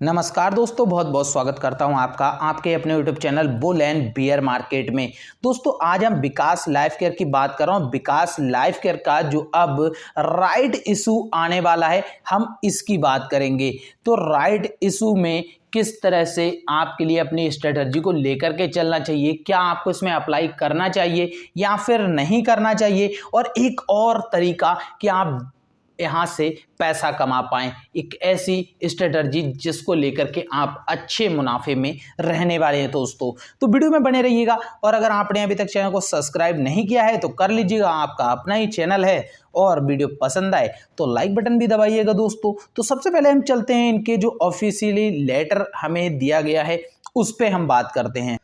नमस्कार दोस्तों, बहुत बहुत स्वागत करता हूं आपका आपके अपने YouTube channel bull and beer market में। दोस्तों आज हम विकास लाइफ केयर की बात कर रहा हूं। विकास लाइफ केयर का जो अब राइट इशू आने वाला है, हम इसकी बात करेंगे। तो राइट इशू में किस तरह से आपके लिए अपनी स्ट्रेटजी को लेकर के चलना चाहिए, क्या आपको इसमें अप्लाई करना चाहिए या फिर नहीं करना चाहिए, और एक और तरीका कि आप यहाँ से पैसा कमा पाएं, एक ऐसी स्ट्रेटजी जिसको लेकर के आप अच्छे मुनाफे में रहने वाले हैं। दोस्तों तो वीडियो में बने रहिएगा, और अगर आपने अभी तक चैनल को सब्सक्राइब नहीं किया है तो कर लीजिएगा, आपका अपना ही चैनल है। और वीडियो पसंद आए तो लाइक बटन भी दबाइएगा। दोस्तों तो सबसे पहले हम चलते हैं इनके जो ऑफिशियली लेटर हमें दिया गया है उस पर हम बात करते हैं।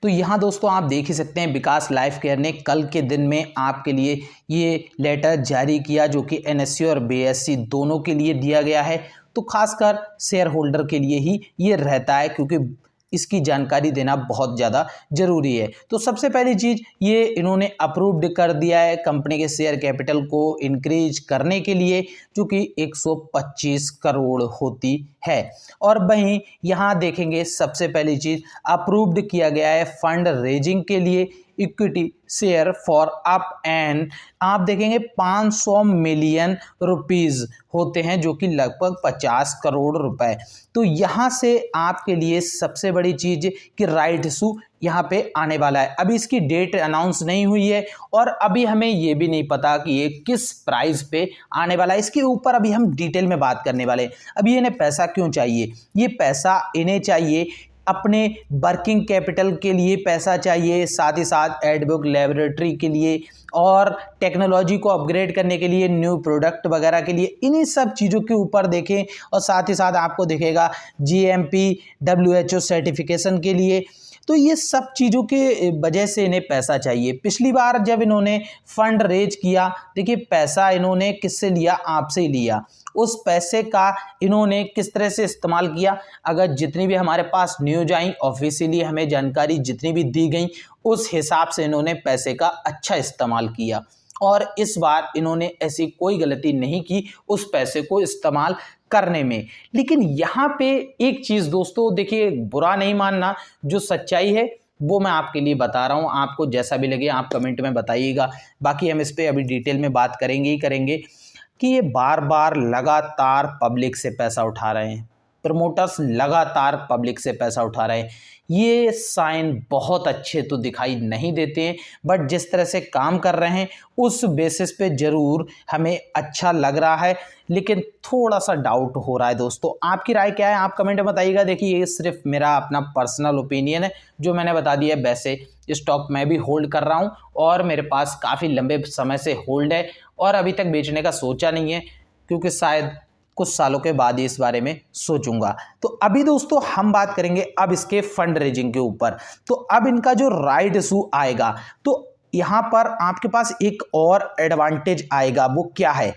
तो यहाँ दोस्तों आप देख ही सकते हैं, विकास लाइफ केयर ने कल के दिन में आपके लिए ये लेटर जारी किया, जो कि एनएससी और बीएससी दोनों के लिए दिया गया है। तो खासकर शेयर होल्डर के लिए ही ये रहता है, क्योंकि इसकी जानकारी देना बहुत ज़्यादा ज़रूरी है। तो सबसे पहली चीज़, ये इन्होंने अप्रूव्ड कर दिया है कंपनी के शेयर कैपिटल को इंक्रीज करने के लिए, जो कि 125 करोड़ होती है। और वहीं यहाँ देखेंगे, सबसे पहली चीज़ अप्रूव्ड किया गया है फंड रेजिंग के लिए equity share for up and आप देखेंगे 500 मिलियन रुपीस होते हैं, जो कि लगभग 50 करोड़ रुपए। तो यहाँ से आपके लिए सबसे बड़ी चीज़ कि राइट इशू यहाँ पे आने वाला है। अभी इसकी डेट अनाउंस नहीं हुई है, और अभी हमें ये भी नहीं पता कि ये किस प्राइस पे आने वाला है। इसके ऊपर अभी हम डिटेल में बात करने वाले हैं। अभी इन्हें पैसा क्यों चाहिए? ये पैसा इन्हें चाहिए अपने वर्किंग कैपिटल के लिए, पैसा चाहिए, साथ ही साथ एडबुक लेबोरेटरी के लिए और टेक्नोलॉजी को अपग्रेड करने के लिए, न्यू प्रोडक्ट वगैरह के लिए, इन्हीं सब चीज़ों के ऊपर देखें। और साथ ही साथ आपको दिखेगा GMP WHO सर्टिफिकेशन के लिए। तो ये सब चीज़ों के वजह से इन्हें पैसा चाहिए। पिछली बार जब इन्होंने फंड रेज किया, देखिए पैसा इन्होंने किससे लिया? आपसे ही लिया। उस पैसे का इन्होंने किस तरह से इस्तेमाल किया? अगर जितनी भी हमारे पास न्यूज आई, ऑफिशियली हमें जानकारी जितनी भी दी गई, उस हिसाब से इन्होंने पैसे का अच्छा इस्तेमाल किया। और इस बार इन्होंने ऐसी कोई गलती नहीं की उस पैसे को इस्तेमाल करने में। लेकिन यहाँ पे एक चीज़ दोस्तों देखिए, बुरा नहीं मानना, जो सच्चाई है वो मैं आपके लिए बता रहा हूँ। आपको जैसा भी लगे आप कमेंट में बताइएगा। बाकी हम इस पर अभी डिटेल में बात करेंगे ही करेंगे कि ये बार बार लगातार पब्लिक से पैसा उठा रहे हैं, प्रमोटर्स लगातार पब्लिक से पैसा उठा रहे हैं। ये साइन बहुत अच्छे तो दिखाई नहीं देते हैं, बट जिस तरह से काम कर रहे हैं उस बेसिस पे ज़रूर हमें अच्छा लग रहा है, लेकिन थोड़ा सा डाउट हो रहा है। दोस्तों आपकी राय क्या है? आप कमेंट में बताइएगा। देखिए ये सिर्फ मेरा अपना पर्सनल ओपिनियन है, जो मैंने बता दिया है। वैसे स्टॉक मैं भी होल्ड कर रहा हूँ और मेरे पास काफ़ी लंबे समय से होल्ड है, और अभी तक बेचने का सोचा नहीं है, क्योंकि शायद कुछ सालों के बाद ही इस बारे में सोचूंगा। तो अभी दोस्तों हम बात करेंगे अब इसके फंड रेजिंग के ऊपर। तो अब इनका जो राइट इशू आएगा, तो यहाँ पर आपके पास एक और एडवांटेज आएगा। वो क्या है?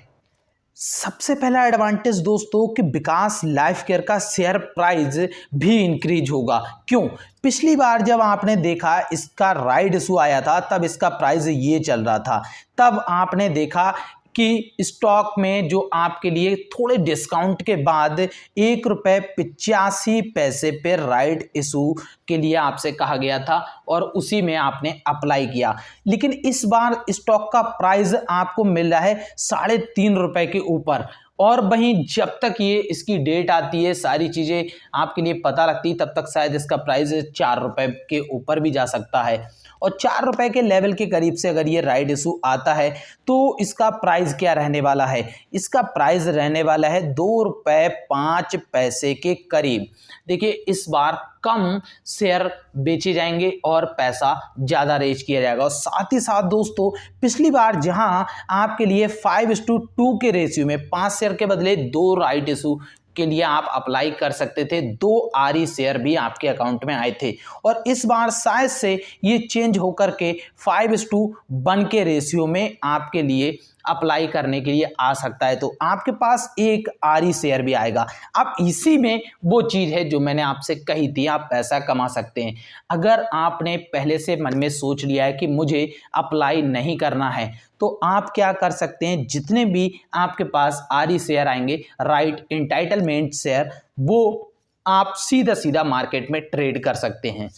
सबसे पहला एडवांटेज दोस्तों कि विकास लाइफ केयर का शेयर प्राइस भी इंक्रीज होगा। क्यों? पिछली बार जब आपने देखा इसका राइट इशू आया था, तब इसका प्राइस ये चल रहा था। तब आपने देखा कि स्टॉक में जो आपके लिए थोड़े डिस्काउंट के बाद ₹1.85 पे राइट इशू के लिए आपसे कहा गया था, और उसी में आपने अप्लाई किया। लेकिन इस बार स्टॉक का प्राइस आपको मिल रहा है ₹3.5 के ऊपर। और वहीं जब तक ये इसकी डेट आती है, सारी चीज़ें आपके लिए पता लगती है, तब तक शायद इसका प्राइस ₹4 के ऊपर भी जा सकता है। और ₹4 के लेवल के करीब से अगर ये राइट इशू आता है, तो इसका प्राइस क्या रहने वाला है? इसका प्राइस रहने वाला है ₹2.05 के करीब। देखिए इस बार कम शेयर बेचे जाएंगे और पैसा ज़्यादा रेज किया जाएगा। और साथ ही साथ दोस्तों, पिछली बार जहां आपके लिए 5:2 के रेशियो में 5 शेयर के बदले 2 राइट इशू के लिए आप अप्लाई कर सकते थे, 2 आरई शेयर भी आपके अकाउंट में आए थे। और इस बार शायद से ये चेंज होकर के 5:1 के रेशियो में आपके लिए अप्लाई करने के लिए आ सकता है। तो आपके पास एक आरई शेयर भी आएगा। अब इसी में वो चीज़ है जो मैंने आपसे कही थी, आप पैसा कमा सकते हैं। अगर आपने पहले से मन में सोच लिया है कि मुझे अप्लाई नहीं करना है, तो आप क्या कर सकते हैं, जितने भी आपके पास आरई शेयर आएंगे, राइट इंटाइटलमेंट शेयर, वो आप सीधा सीधा मार्केट में ट्रेड कर सकते हैं।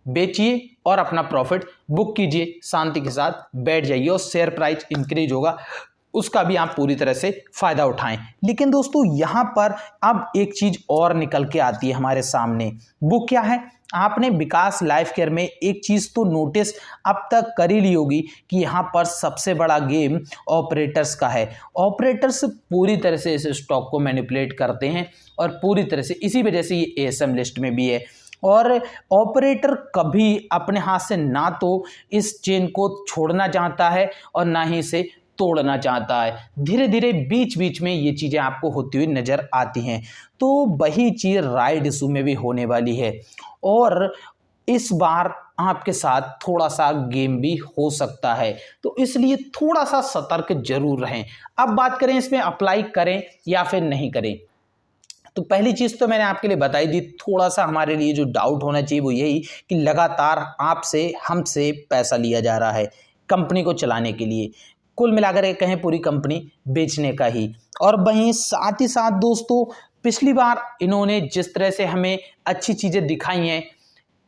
बेचिए और अपना प्रॉफिट बुक कीजिए, शांति के साथ बैठ जाइए और शेयर प्राइस इंक्रीज होगा उसका भी आप पूरी तरह से फायदा उठाएं। लेकिन दोस्तों यहां पर अब एक चीज और निकल के आती है हमारे सामने, वो क्या है? आपने विकास लाइफ केयर में एक चीज तो नोटिस अब तक कर ही ली होगी कि यहाँ पर सबसे बड़ा गेम ऑपरेटर्स का है। ऑपरेटर्स पूरी तरह से इस स्टॉक को मैनिपुलेट करते हैं और पूरी तरह से इसी वजह से ये एएसएम लिस्ट में भी है। और ऑपरेटर कभी अपने हाथ से ना तो इस चेन को छोड़ना चाहता है और ना ही इसे तोड़ना चाहता है। धीरे धीरे बीच बीच में ये चीज़ें आपको होती हुई नजर आती हैं। तो वही चीज़ राइट इशू में भी होने वाली है और इस बार आपके साथ थोड़ा सा गेम भी हो सकता है, तो इसलिए थोड़ा सा सतर्क जरूर रहें। अब बात करें इसमें अप्लाई करें या फिर नहीं करें, तो पहली चीज़ तो मैंने आपके लिए बताई दी। थोड़ा सा हमारे लिए जो डाउट होना चाहिए वो यही कि लगातार आपसे हमसे पैसा लिया जा रहा है कंपनी को चलाने के लिए, कुल मिलाकर के कहें पूरी कंपनी बेचने का ही। और वहीं साथ ही साथ दोस्तों पिछली बार इन्होंने जिस तरह से हमें अच्छी चीज़ें दिखाई हैं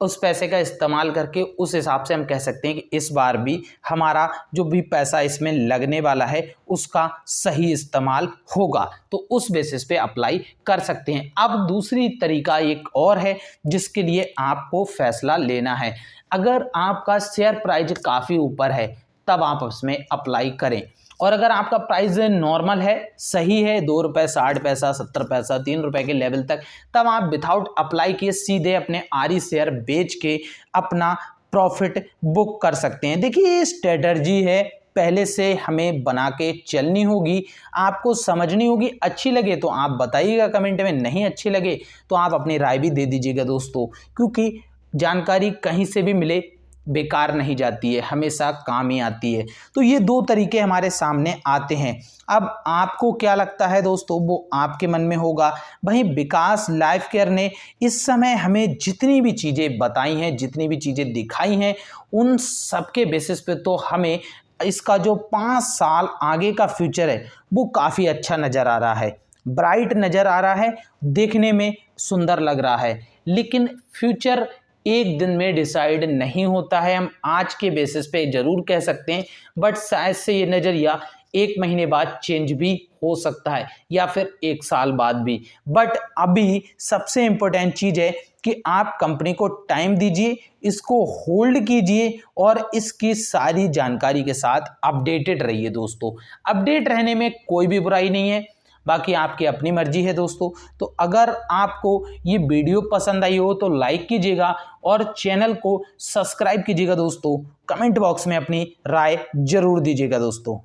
उस पैसे का इस्तेमाल करके उस हिसाब से हम कह सकते हैं कि इस बार भी हमारा जो भी पैसा इसमें लगने वाला है उसका सही इस्तेमाल होगा, तो उस बेसिस पे अप्लाई कर सकते हैं। अब दूसरी तरीका एक और है जिसके लिए आपको फैसला लेना है। अगर आपका शेयर प्राइस काफ़ी ऊपर है तब आप उसमें अप्लाई करें, और अगर आपका प्राइस नॉर्मल है, सही है, 2 रुपये 60 पैसा 70 पैसा 3 रुपये के लेवल तक, तब आप विदाउट अप्लाई किए सीधे अपने आरई शेयर बेच के अपना प्रॉफिट बुक कर सकते हैं। देखिए ये स्ट्रेटजी है, पहले से हमें बना के चलनी होगी, आपको समझनी होगी। अच्छी लगे तो आप बताइएगा कमेंट में, नहीं अच्छी लगे तो आप अपनी राय भी दे दीजिएगा दोस्तों, क्योंकि जानकारी कहीं से भी मिले बेकार नहीं जाती है, हमेशा काम ही आती है। तो ये 2 तरीके हमारे सामने आते हैं। अब आपको क्या लगता है दोस्तों वो आपके मन में होगा। वहीं विकास लाइफ केयर ने इस समय हमें जितनी भी चीज़ें बताई हैं, जितनी भी चीज़ें दिखाई हैं, उन सब के बेसिस पे तो हमें इसका जो 5 साल आगे का फ्यूचर है वो काफ़ी अच्छा नज़र आ रहा है, ब्राइट नज़र आ रहा है, देखने में सुंदर लग रहा है। लेकिन फ्यूचर एक दिन में डिसाइड नहीं होता है, हम आज के बेसिस पे जरूर कह सकते हैं, बट शायद से ये नज़रिया 1 महीने बाद चेंज भी हो सकता है या फिर 1 साल बाद भी। बट अभी सबसे इम्पोर्टेंट चीज़ है कि आप कंपनी को टाइम दीजिए, इसको होल्ड कीजिए और इसकी सारी जानकारी के साथ अपडेटेड रहिए दोस्तों। अपडेट रहने में कोई भी बुराई नहीं है, बाकी आपकी अपनी मर्जी है दोस्तों। तो अगर आपको ये वीडियो पसंद आई हो तो लाइक कीजिएगा और चैनल को सब्सक्राइब कीजिएगा दोस्तों। कमेंट बॉक्स में अपनी राय जरूर दीजिएगा दोस्तों।